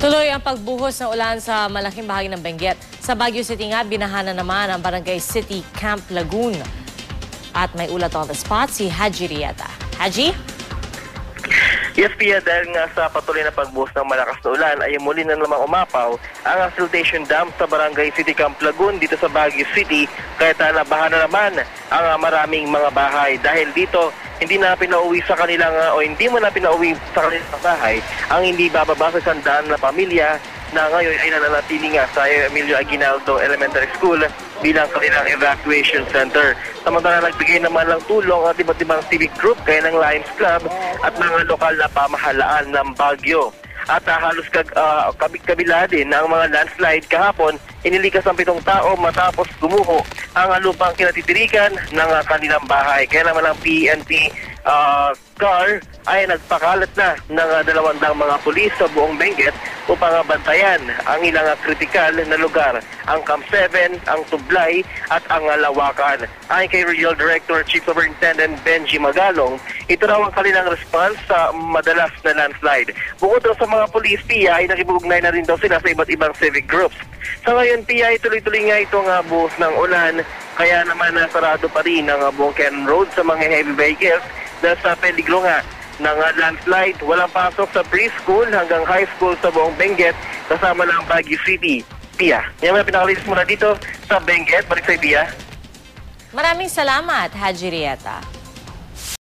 Tuloy ang pagbuhos ng ulan sa malaking bahagi ng Benguet. Sa Baguio City nga, binahanan naman ang Barangay City Camp Lagoon. At may ulat on the spot si Haji Rieta. Haji? Yes, Pia, dahil nga sa patuloy na pagbuhos ng malakas na ulan ay muli na namang umapaw ang siltation dam sa Barangay City Camp Lagoon dito sa Baguio City. Kaya nabaha na naman ang maraming mga bahay. Dahil dito, hindi na pinauwi sa kanilang o hindi mo na pinauwi sa kanilang bahay ang hindi bababa sa 100 na pamilya na ngayon ay nananatili nga sa Emilio Aguinaldo Elementary School bilang kanilang evacuation center. Samantala nagbigay naman ng tulong at iba't ibang civic group kaya ng Lions Club at mga lokal na pamahalaan ng Baguio. At halos kabila din ng mga landslide kahapon, inilikas ang 7 tao matapos gumuho ang lupang kinatitirikan ng kanilang bahay. Kaya naman ang PNP car ay nagpakalat na ng 200 mga pulis sa buong Benguet upang bantayan ang ilang kritikal na lugar, ang Camp 7, ang Tublay at ang Lawakan. Ayon kay Regional Director Chief Superintendent Benji Magalong, ito raw ang kanilang response sa madalas na landslide. Bukod daw sa mga pulis, Pia, ay nakibugnay na rin daw sila sa iba't ibang civic groups. Sa ngayon, Pia, ay tuloy-tuloy nga itong buhos ng ulan, kaya naman sarado pa rin ang buong Cannon Road sa mga heavy vehicles dahil sa peligro nga ng landslide. Walang pasok sa preschool hanggang high school sa buong Benguet kasama ng Baguio City. Pia, yan mga pinakalinis muna dito sa Benguet. Balik sa Pia. Maraming salamat, Haji Rieta.